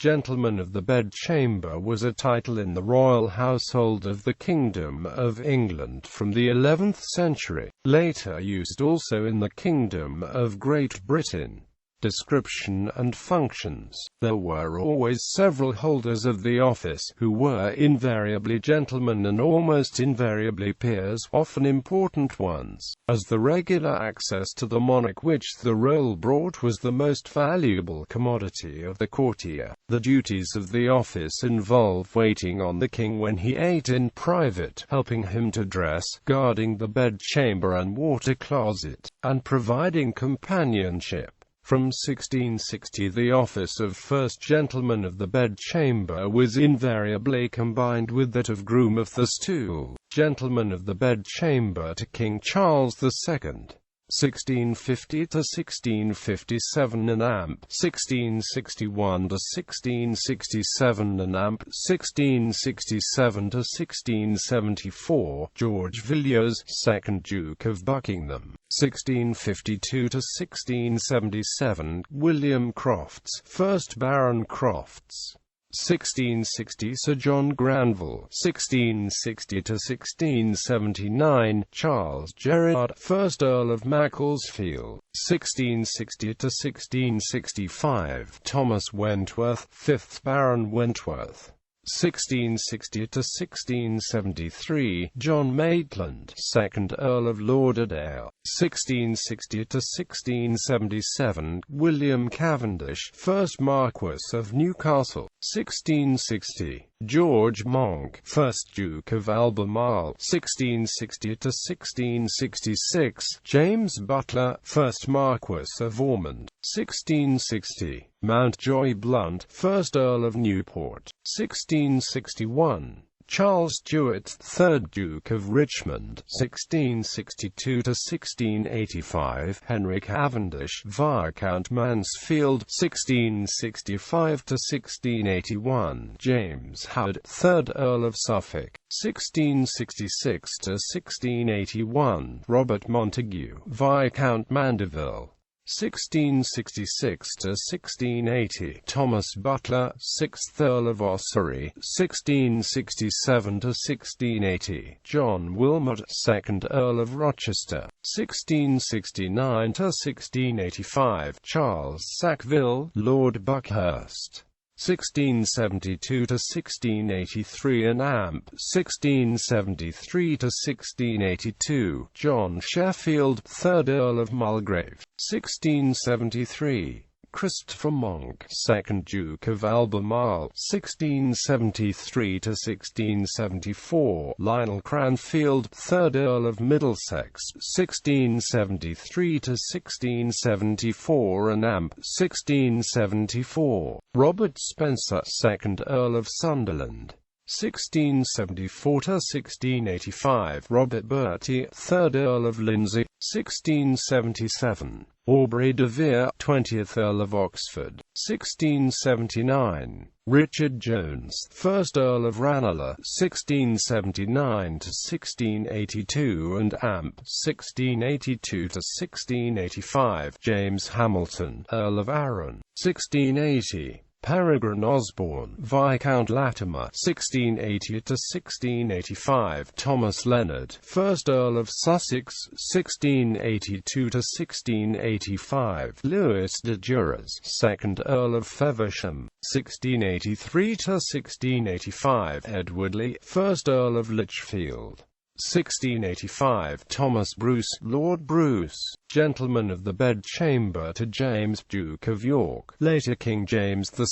Gentleman of the Bedchamber was a title in the royal household of the Kingdom of England from the 11th century, later used also in the Kingdom of Great Britain. Description and functions. There were always several holders of the office, who were invariably gentlemen and almost invariably peers, often important ones, as the regular access to the monarch which the role brought was the most valuable commodity of the courtier. The duties of the office involve waiting on the king when he ate in private, helping him to dress, guarding the bedchamber and water closet, and providing companionship. From 1660 the office of First Gentleman of the Bedchamber was invariably combined with that of Groom of the Stool, Gentleman of the Bedchamber to King Charles II. 1650 to 1657 an amp, 1661 to 1667 an amp, 1667 to 1674 George Villiers, 2nd Duke of Buckingham, 1652 to 1677 William Crofts, 1st Baron Crofts. 1660 Sir John Granville, 1660 to 1679 Charles Gerard, 1st Earl of Macclesfield, 1660 to 1665 Thomas Wentworth, 5th Baron Wentworth, 1660 to 1673 John Maitland, 2nd Earl of Lauderdale, 1660 to 1677 William Cavendish, 1st Marquess of Newcastle, 1660 George Monk, 1st Duke of Albemarle, 1660 to 1666 James Butler, 1st Marquess of Ormond, 1660 Mountjoy Blunt, 1st Earl of Newport, 1661 Charles Stuart, 3rd Duke of Richmond, 1662 to 1685 Henry Cavendish, Viscount Mansfield, 1665 to 1681 James Howard, 3rd Earl of Suffolk, 1666 to 1681 Robert Montague, Viscount Mandeville, 1666 to 1680 Thomas Butler, 6th Earl of Ossory, 1667 to 1680 John Wilmot, 2nd Earl of Rochester, 1669 to 1685 Charles Sackville, Lord Buckhurst, 1672 to 1683 an amp, 1673 to 1682 John Sheffield, 3rd Earl of Mulgrave, 1673 Christopher Monk, 2nd Duke of Albemarle, 1673 to 1674 Lionel Cranfield, 3rd Earl of Middlesex, 1673 to 1674 an amp, 1674 Robert Spencer, 2nd Earl of Sunderland, 1674 to 1685 Robert Bertie, 3rd Earl of Lindsey, 1677 Aubrey de Vere, 20th Earl of Oxford, 1679 Richard Jones, 1st Earl of Ranelagh, 1679 to 1682 and amp, 1682 to 1685 James Hamilton, Earl of Arran, 1680 Peregrine Osborne, Viscount Latimer, 1680 to 1685 Thomas Leonard, 1st Earl of Sussex, 1682 to 1685 Louis de Duras, 2nd Earl of Feversham, 1683 to 1685 Edward Lee, 1st Earl of Lichfield, 1685 Thomas Bruce, Lord Bruce, Gentleman of the Bedchamber to James, Duke of York, later King James II,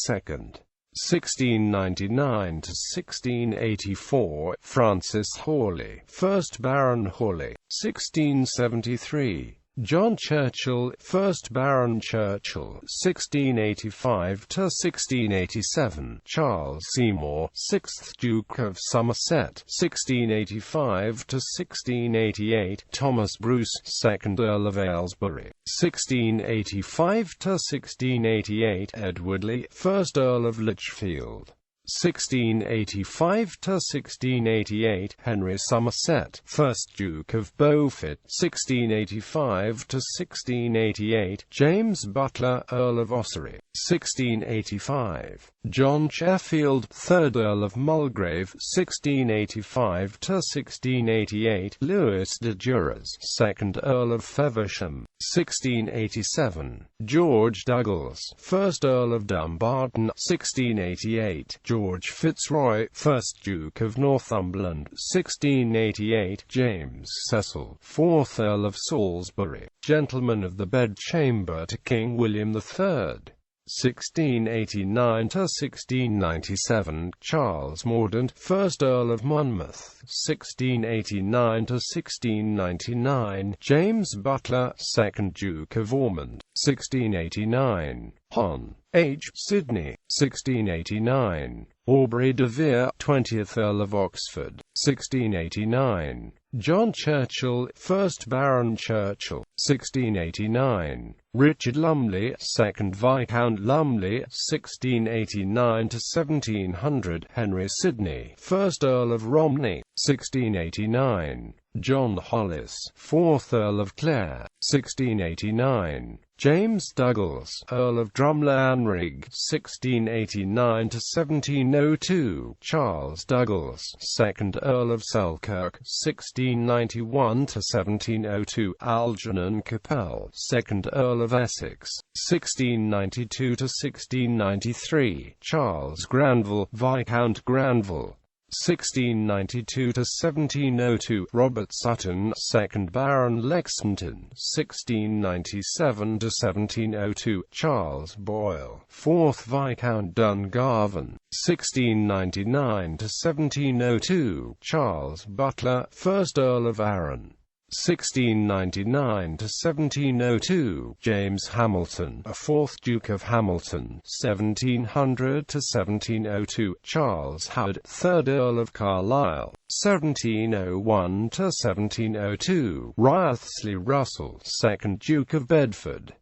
1699 to 1684 Francis Hawley, 1st Baron Hawley, 1673 John Churchill, 1st Baron Churchill, 1685 to 1687 Charles Seymour, 6th Duke of Somerset, 1685 to 1688 Thomas Bruce, 2nd Earl of Aylesbury, 1685 to 1688 Edward Lee, 1st Earl of Lichfield, 1685 to 1688, Henry Somerset, 1st Duke of Beaufort, 1685 to 1688, James Butler, Earl of Ossory, 1685, John Sheffield, 3rd Earl of Mulgrave, 1685 to 1688, Louis de Duras, 2nd Earl of Feversham, 1687, George Douglas, 1st Earl of Dumbarton, 1688, George Fitzroy, 1st Duke of Northumberland, 1688, James Cecil, 4th Earl of Salisbury, Gentleman of the Bedchamber to King William III. 1689 to 1697, Charles Mordaunt, 1st Earl of Monmouth, 1689 to 1699, James Butler, 2nd Duke of Ormond, 1689, Hon. H. Sidney, 1689, Aubrey de Vere, 20th Earl of Oxford, 1689, John Churchill, 1st Baron Churchill, 1689, Richard Lumley, 2nd Viscount Lumley, 1689 to 1700, Henry Sidney, 1st Earl of Romney, 1689, John Hollis, 4th Earl of Clare, 1689, James Douglas, Earl of Drumlanrig, 1689 to 1702, Charles Douglas, 2nd Earl of Selkirk, 1691 to 1702, Algernon Capel, 2nd Earl of Essex, 1692 to 1693, Charles Granville, Viscount Granville, 1692 to 1702, Robert Sutton, 2nd Baron Lexington, 1697 to 1702, Charles Boyle, 4th Viscount Dungarvan, 1699 to 1702, Charles Butler, 1st Earl of Arran, 1699 to 1702, James Hamilton, a 4th Duke of Hamilton, 1700 to 1702, Charles Howard, 3rd Earl of Carlisle, 1701 to 1702, Wriothesley Russell, 2nd Duke of Bedford,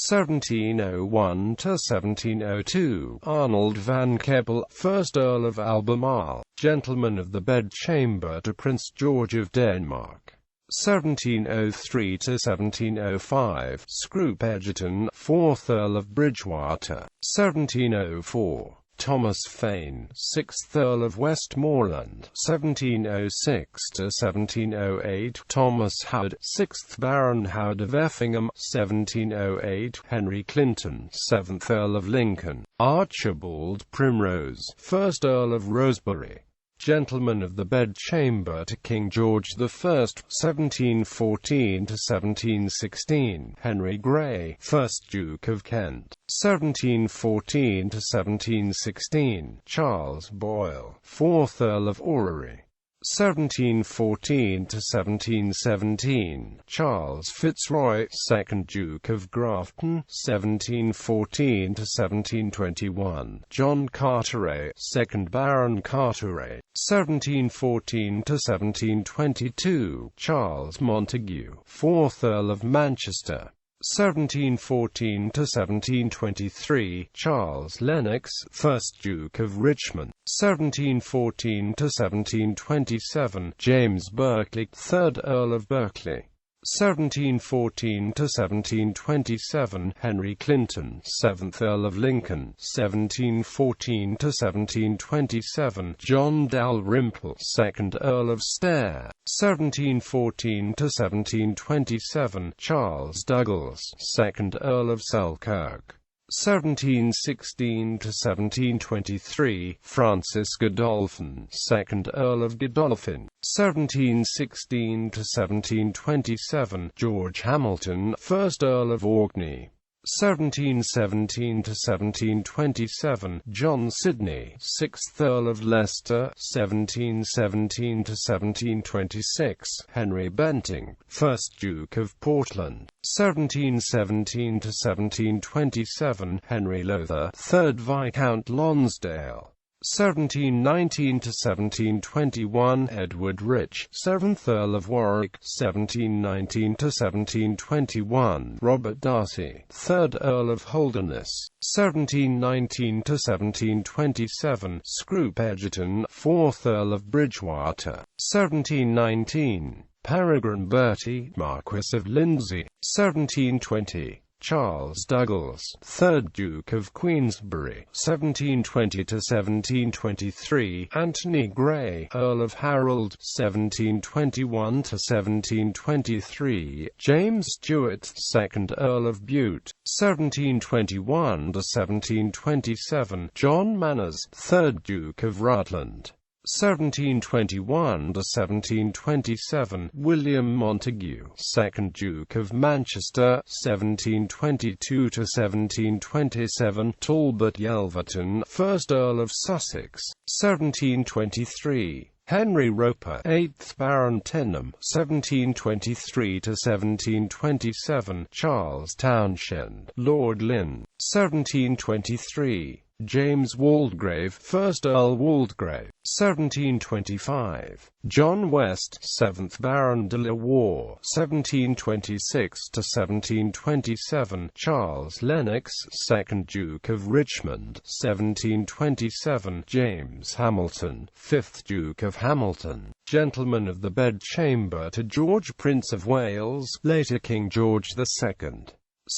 1701 to 1702, Arnold van Keppel, 1st Earl of Albemarle, Gentleman of the Bedchamber to Prince George of Denmark, 1703 to 1705, Scroope Egerton, 4th Earl of Bridgewater, 1704, Thomas Fane, 6th Earl of Westmoreland, 1706 to 1708, Thomas Howard, 6th Baron Howard of Effingham, 1708, Henry Clinton, 7th Earl of Lincoln, Archibald Primrose, 1st Earl of Rosebery, Gentleman of the Bedchamber to King George I, 1714 to 1716, Henry Grey, 1st Duke of Kent, 1714 to 1716, Charles Boyle, 4th Earl of Orrery, 1714 to 1717, Charles Fitzroy, 2nd Duke of Grafton, 1714 to 1721, John Carteret, 2nd Baron Carteret, 1714 to 1722, Charles Montague, 4th Earl of Manchester, 1714 to 1723, Charles Lennox, 1st Duke of Richmond, 1714 to 1727, James Berkeley, 3rd Earl of Berkeley, 1714 to 1727, Henry Clinton, 7th Earl of Lincoln, 1714 to 1727, John Dalrymple, 2nd Earl of Stair, 1714 to 1727, Charles Douglas, 2nd Earl of Selkirk, 1716 to 1723, Francis Godolphin, 2nd Earl of Godolphin, 1716 to 1727, George Hamilton, 1st Earl of Orkney, 1717 to 1727, John Sidney, 6th Earl of Leicester, 1717 to 1726, Henry Bentinck, 1st Duke of Portland, 1717 to 1727, Henry Lowther, 3rd Viscount Lonsdale, 1719 to 1721. Edward Rich, 7th Earl of Warwick, 1719 to 1721. Robert Darcy, 3rd Earl of Holderness, 1719 to 1727. Scroope Egerton, 4th Earl of Bridgewater, 1719. Peregrine Bertie, Marquess of Lindsay, 1720. Charles Douglas, 3rd Duke of Queensberry, 1720 to 1723. Anthony Grey, Earl of Harold, 1721 to 1723. James Stewart, 2nd Earl of Bute, 1721 to 1727. John Manners, 3rd Duke of Rutland, 1721 to 1727. William Montague, 2nd Duke of Manchester, 1722 to 1727. Talbot Yelverton, 1st Earl of Sussex, 1723. Henry Roper, 8th Baron Tenham, 1723 to 1727. Charles Townshend, Lord Lynn, 1723. James Waldegrave, 1st Earl Waldegrave, 1725. John West, 7th Baron de la Warr, 1726 to 1727. Charles Lennox, 2nd Duke of Richmond, 1727. James Hamilton, 5th Duke of Hamilton, Gentleman of the Bedchamber to George Prince of Wales, later King George II.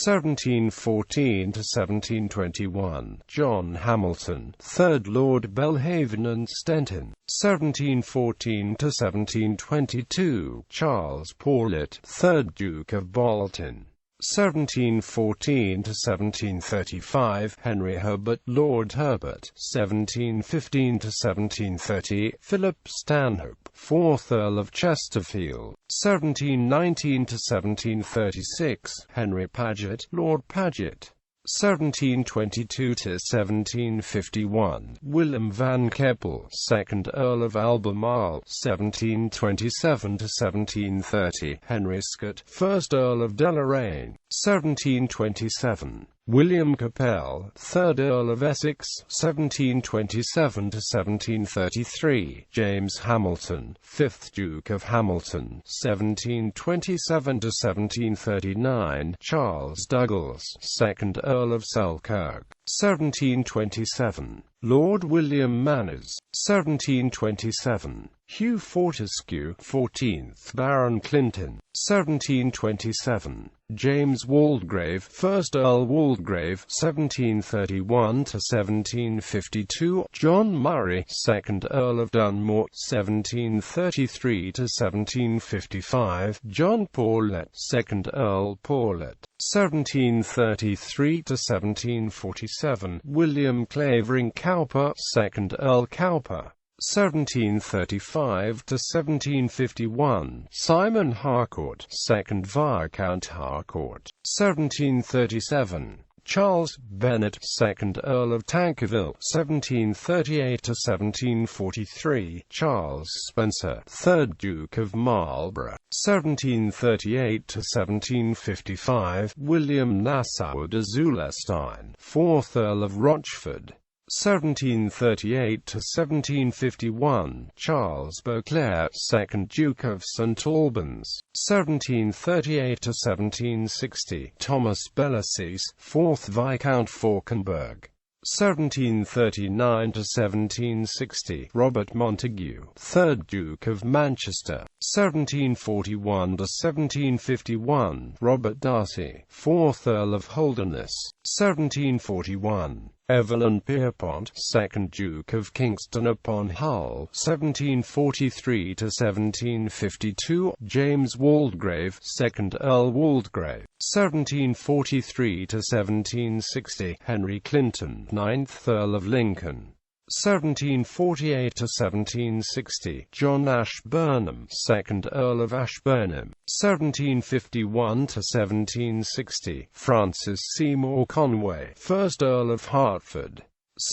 1714 to 1721. John Hamilton, 3rd Lord Belhaven and Stenton, 1714 to 1722. Charles Paulet, 3rd Duke of Bolton, 1714 to 1735. Henry Herbert, Lord Herbert, 1715 to 1730. Philip Stanhope, 4th Earl of Chesterfield, 1719 to 1736. Henry Paget, Lord Paget, 1722 to 1751. Willem van Keppel, 2nd Earl of Albemarle, 1727 to 1730. Henry Scott, 1st Earl of Deloraine, 1727. William Capel, 3rd Earl of Essex, 1727 to 1733. James Hamilton, 5th Duke of Hamilton, 1727 to 1739. Charles Douglas, 2nd Earl of Selkirk, 1727. Lord William Manners, 1727. Hugh Fortescue, 14th Baron Clinton, 1727. James Waldegrave, 1st Earl Waldegrave, 1731 to 1752. John Murray, 2nd Earl of Dunmore, 1733 to 1755. John Paulet, 2nd Earl Paulet, 1733 to 1747. William Clavering Cowper, 2nd Earl Cowper, 1735 to 1751. Simon Harcourt, 2nd Viscount Harcourt, 1737. Charles Bennet, 2nd Earl of Tankerville, 1738 to 1743. Charles Spencer, 3rd Duke of Marlborough, 1738 to 1755. William Nassau de Zulestein, 4th Earl of Rochford, 1738 to 1751. Charles Beauclerc, 2nd Duke of St Albans, 1738 to 1760. Thomas Bellasis, 4th Viscount Fauconberg, 1739 to 1760. Robert Montague, 3rd Duke of Manchester, 1741 to 1751. Robert Darcy, 4th Earl of Holderness, 1741. Evelyn Pierpont, 2nd Duke of Kingston upon Hull, 1743 to 1752. James Waldegrave, 2nd Earl Waldegrave, 1743 to 1760. Henry Clinton, 9th Earl of Lincoln, 1748 to 1760. John Ashburnham, 2nd Earl of Ashburnham, 1751 to 1760. Francis Seymour Conway, 1st Earl of Hertford,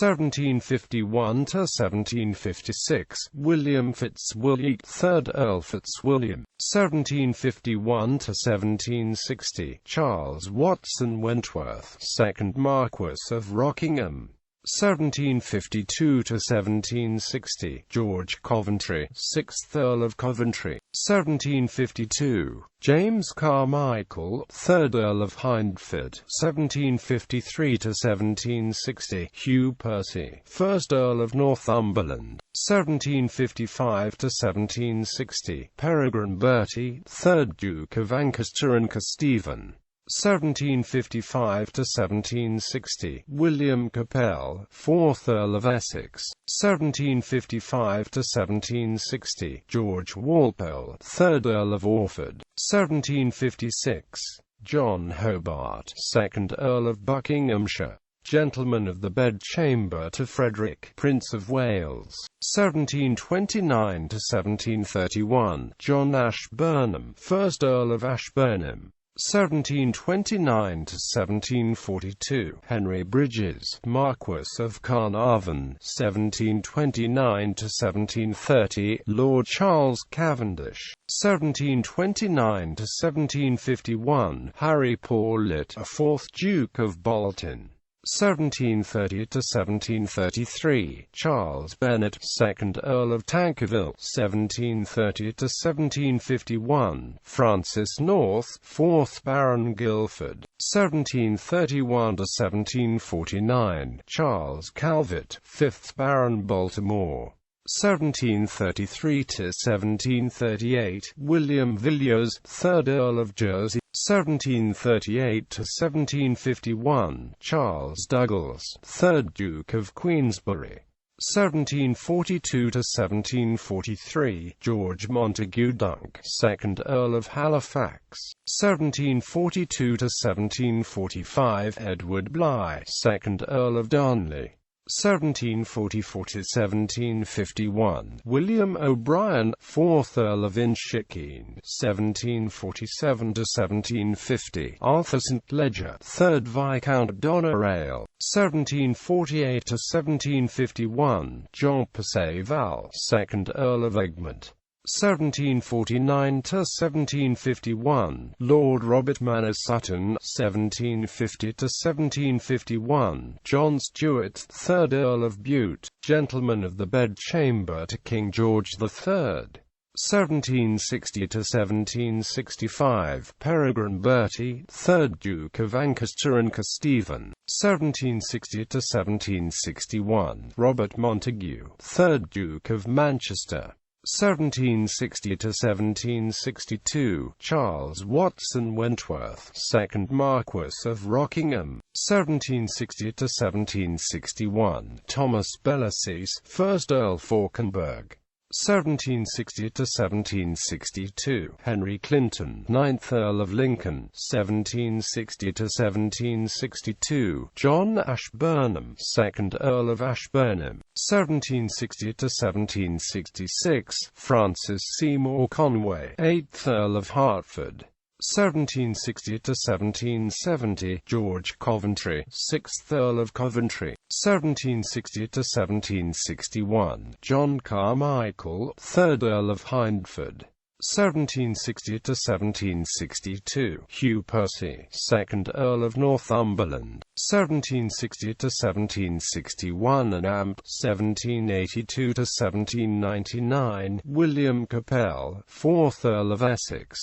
1751 to 1756. William Fitzwilliam, 3rd Earl Fitzwilliam, 1751 to 1760. Charles Watson Wentworth, 2nd Marquess of Rockingham, 1752 to 1760, George Coventry, 6th Earl of Coventry. 1752, James Carmichael, 3rd Earl of Hindford. 1753 to 1760, Hugh Percy, 1st Earl of Northumberland. 1755 to 1760, Peregrine Bertie, 3rd Duke of Ancaster and Kesteven. 1755 to 1760, William Capel, 4th Earl of Essex. 1755 to 1760, George Walpole, 3rd Earl of Orford. 1756, John Hobart, 2nd Earl of Buckinghamshire, Gentleman of the Bedchamber to Frederick, Prince of Wales. 1729 to 1731, John Ashburnham, 1st Earl of Ashburnham. 1729 to 1742, Henry Bridges, Marquess of Carnarvon. 1729 to 1730, Lord Charles Cavendish. 1729 to 1751, Harry Paulet, 4th Duke of Bolton. 1730 to 1733, Charles Bennet, 2nd Earl of Tankerville. 1730 to 1751, Francis North, 4th Baron Guildford. 1731 to 1749, Charles Calvert, 5th Baron Baltimore. 1733 to 1738, William Villiers, 3rd Earl of Jersey. 1738 to 1751, Charles Douglas, 3rd Duke of Queensberry. 1742 to 1743, George Montagu Dunk, 2nd Earl of Halifax. 1742 to 1745, Edward Bligh, 2nd Earl of Darnley. 1744 to 1751, William O'Brien, 4th Earl of Inchiquin. 1747 to 1750, Arthur St Leger, 3rd Viscount Doneraile. 1748 to 1751, Jean Perceval, 2nd Earl of Egmont. 1749 to 1751, Lord Robert Manners Sutton. 1750 to 1751, John Stuart, 3rd Earl of Bute, Gentleman of the Bedchamber to King George III. 1760 to 1765, Peregrine Bertie, 3rd Duke of Ancaster and Kesteven. 1760 to 1761, Robert Montagu, 3rd Duke of Manchester. 1760 to 1762, Charles Watson Wentworth, 2nd Marquess of Rockingham. 1760 to 1761, Thomas Bellasis, 1st Earl Fauconberg. 1760 to 1762, Henry Clinton, 9th Earl of Lincoln. 1760 to 1762, John Ashburnham, 2nd Earl of Ashburnham. 1760 to 1766, Francis Seymour Conway, 8th Earl of Hertford. 1760 to 1770, George Coventry, 6th Earl of Coventry. 1760 to 1761, John Carmichael, 3rd Earl of Hindford. 1760 to 1762, Hugh Percy, 2nd Earl of Northumberland. 1760 to 1761, and Amp. 1782 to 1799, William Capel, 4th Earl of Essex.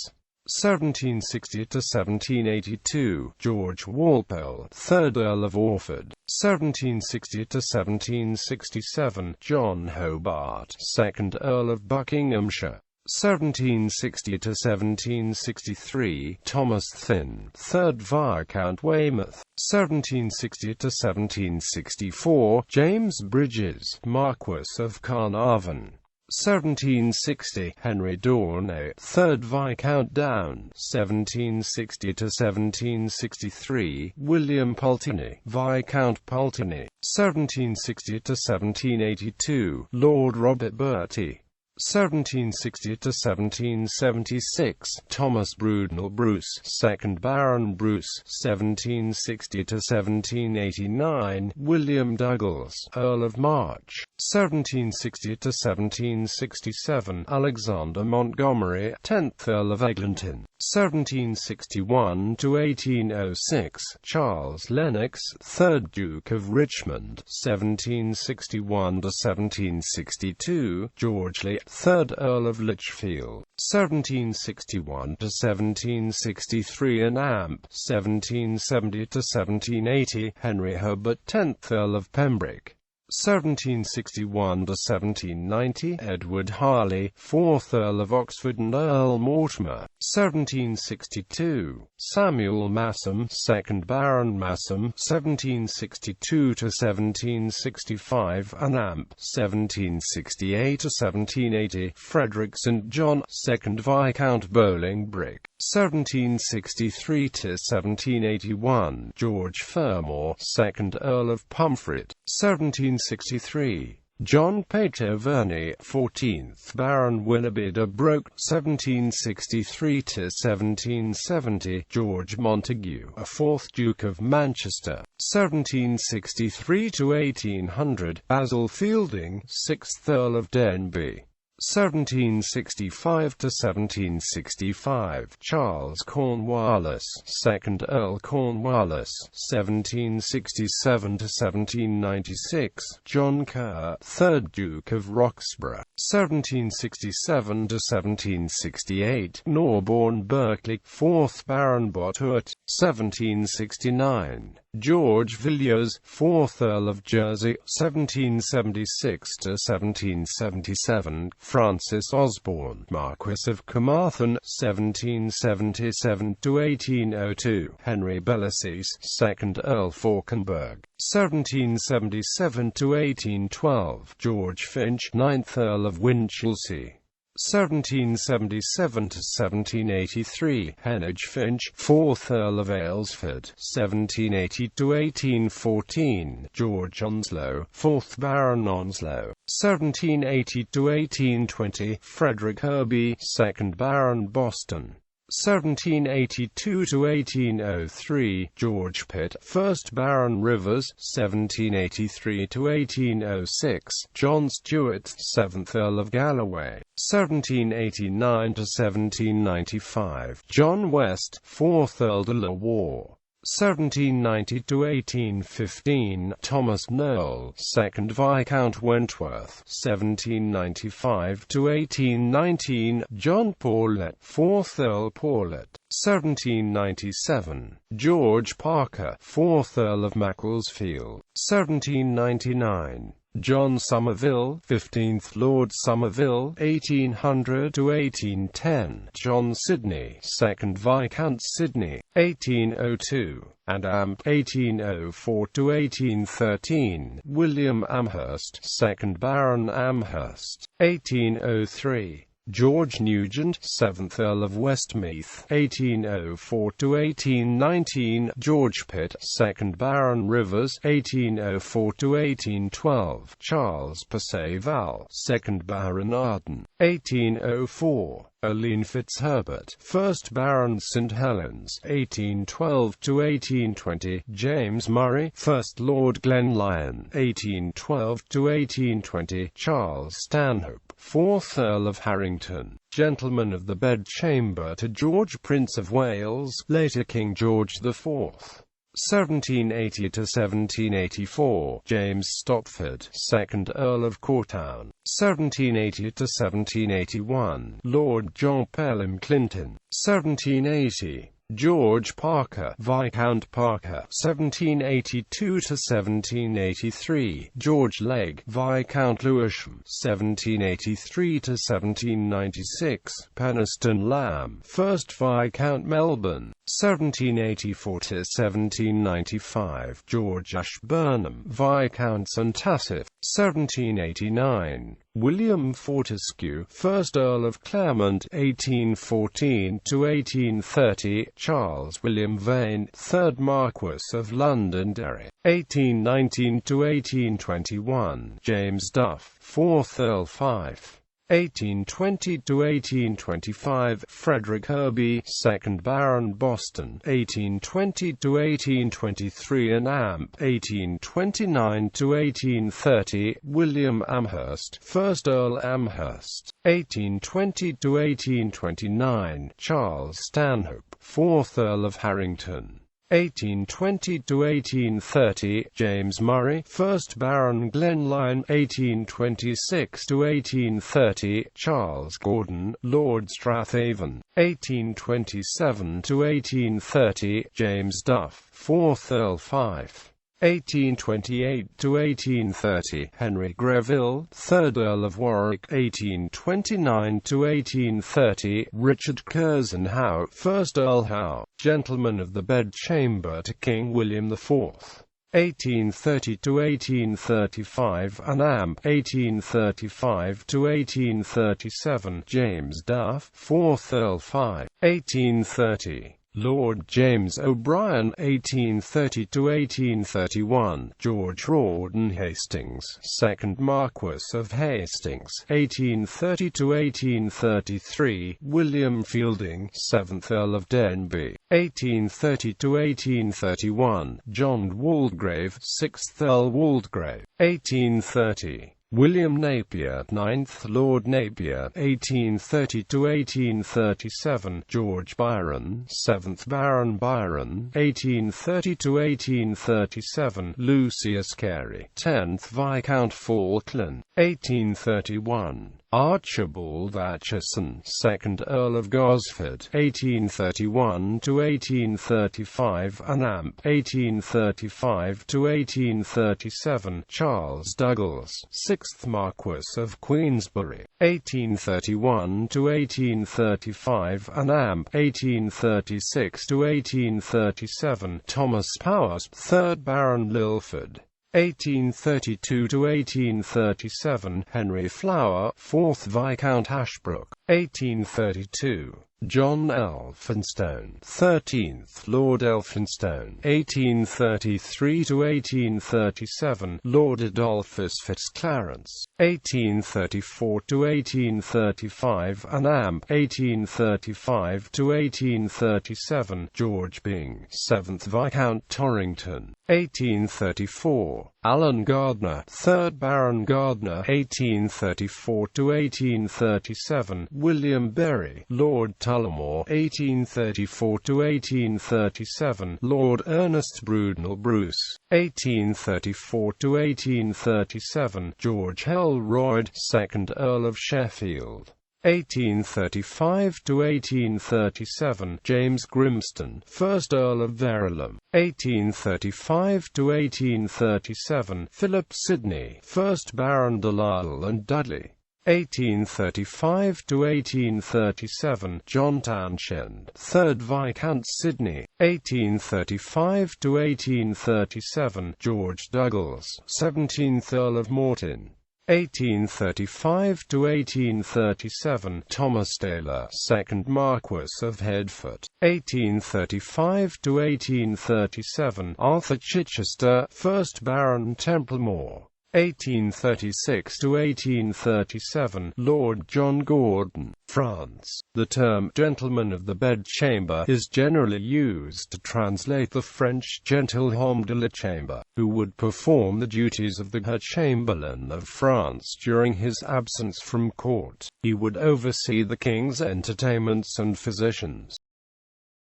1760 to 1782, George Walpole, 3rd Earl of Orford. 1760 to 1767, John Hobart, 2nd Earl of Buckinghamshire. 1760 to 1763, Thomas Thynne, 3rd Viscount Weymouth. 1760 to 1764, James Bridges, Marquess of Carnarvon. 1760, Henry Dornay, 3rd Viscount Down. 1760 to 1763, William Pulteney, Viscount Pulteney. 1760 to 1782, Lord Robert Bertie. 1760 to 1776, Thomas Brudnell Bruce, 2nd Baron Bruce, 1760 to 1789, William Douglas, Earl of March, 1760 to 1767, Alexander Montgomery, 10th Earl of Eglinton, 1761 to 1806, Charles Lennox, 3rd Duke of Richmond, 1761 to 1762, George Lee, 3rd Earl of Lichfield, 1761 to 1763, and Amp, 1770 to 1780, Henry Herbert, 10th Earl of Pembroke, 1761 to 1790, Edward Harley, 4th Earl of Oxford and Earl Mortimer, 1762, Samuel Masham, 2nd Baron Masham, 1762 to 1765, and Amp, 1768 to 1780, Frederick St. John, 2nd Viscount Bolingbroke, 1763 to 1781, George Fermor, 2nd Earl of Pomfret, 1763, John Pater Verney, 14th Baron Willoughby de Broke, 1763 to 1770, George Montague, a 4th Duke of Manchester, 1763 to 1800, Basil Fielding, 6th Earl of Denbigh, 1765 to 1765, Charles Cornwallis, 2nd Earl Cornwallis, 1767 to 1796, John Kerr, 3rd Duke of Roxburgh, 1767 to 1768, Norborne Berkeley, 4th Baron Bothwell, 1769, George Villiers, 4th Earl of Jersey, 1776 to 1777, Francis Osborne, Marquess of Carmarthen, 1777 to 1802, Henry Bellasis, 2nd Earl Fauconberg, 1777 to 1812, George Finch, 9th Earl of Winchelsea, 1777 to 1783, Heneage Finch, 4th Earl of Aylesford, 1780 to 1814, George Onslow, 4th Baron Onslow, 1780 to 1820, Frederick Herby, 2nd Baron Boston, 1782 to 1803, George Pitt, 1st Baron Rivers, 1783 to 1806, John Stewart, 7th Earl of Galloway, 1789 to 1795, John West, 4th Earl de la Warr, 1790 to 1815, Thomas Noel, 2nd Viscount Wentworth, 1795 to 1819, John Paulet, 4th Earl Paulet, 1797, George Parker, 4th Earl of Macclesfield, 1799, John Somerville, 15th Lord Somerville, 1800 to 1810, John Sidney, 2nd Viscount Sidney, 1802, and Amp, 1804 to 1813, William Amherst, 2nd Baron Amherst, 1803, George Nugent, 7th Earl of Westmeath, 1804 to 1819, George Pitt, 2nd Baron Rivers, 1804 to 1812, Charles Perceval, 2nd Baron Arden, 1804, Aline Fitzherbert, 1st Baron St Helens, 1812 to 1820, James Murray, 1st Lord Glenlyon, 1812 to 1820, Charles Stanhope, 4th Earl of Harrington, Gentleman of the Bedchamber to George Prince of Wales, later King George IV. 1780 to 1784, James Stopford, 2nd Earl of Courtown, 1780 to 1781, Lord John Pelham Clinton, 1780, George Parker, Viscount Parker, 1782 to 1783, George Legge, Viscount Lewisham, 1783 to 1796, Penistone Lamb, 1st Viscount Melbourne, 1784 to 1795, George Ashburnham, Viscount St Asaph, 1789, William Fortescue, 1st Earl of Claremont, 1814 to 1830, Charles William Vane, 3rd Marquess of Londonderry, 1819 to 1821, James Duff, 4th Earl Fife, 1820 to 1825, Frederick Irby, 2nd Baron Boston, 1820 to 1823, and Amp, 1829 to 1830, William Amherst, 1st Earl Amherst, 1820 to 1829, Charles Stanhope, 4th Earl of Harrington, 1820 to 1830, James Murray, 1st Baron Glenlyon, 1826 to 1830, Charles Gordon, Lord Strathaven, 1827 to 1830, James Duff, 4th Earl Fife, 1828 to 1830, Henry Greville, 3rd Earl of Warwick, 1829 to 1830, Richard Curzon Howe, 1st Earl Howe, Gentleman of the Bedchamber to King William IV, 1830 to 1835, and Amp, 1835 to 1837, James Duff, 4th Earl Fife, 1830. Lord James O'Brien, 1830 to 1831, George Rawdon Hastings, 2nd Marquess of Hastings, 1830 to 1833, William Fielding, 7th Earl of Denbigh, 1830 to 1831, John Waldegrave, 6th Earl Waldegrave, 1830. William Napier, 9th Lord Napier, 1830 to 1837, George Byron, 7th Baron Byron, 1830 to 1837, Lucius Carey, 10th Viscount Falkland, 1831. Archibald Acheson, 2nd Earl of Gosford, 1831 to 1835, and Amp, 1835 to 1837, Charles Douglas, 6th Marquess of Queensberry, 1831 to 1835, and Amp, 1836 to 1837, Thomas Powers, 3rd Baron Lilford, 1832 to 1837, Henry Flower, 4th Viscount Ashbrook, 1832. John Elphinstone, 13th Lord Elphinstone, 1833 to 1837, Lord Adolphus Fitzclarence, 1834 to 1835, and Amp, 1835 to 1837, George Byng, 7th Viscount Torrington, 1834. Alan Gardner, 3rd Baron Gardner, 1834 to 1837, William Berry, Lord Tullamore, 1834 to 1837, Lord Ernest Brudenell Bruce, 1834 to 1837, George Helroyd, 2nd Earl of Sheffield, 1835 to 1837, James Grimston, 1st Earl of Verulam, 1835 to 1837, Philip Sidney, 1st Baron Delisle and Dudley, 1835 to 1837, John Townshend, 3rd Viscount Sidney, 1835 to 1837, George Douglas, 17th Earl of Morton, 1835 to 1837, Thomas Taylor, 2nd Marquess of Headfort, 1835 to 1837, Arthur Chichester, 1st Baron Templemore, 1836 to 1837, Lord John Gordon, France. The term "gentleman of the bedchamber" is generally used to translate the French gentilhomme de la chambre, who would perform the duties of the Chamberlain of France during his absence from court. He would oversee the king's entertainments and physicians.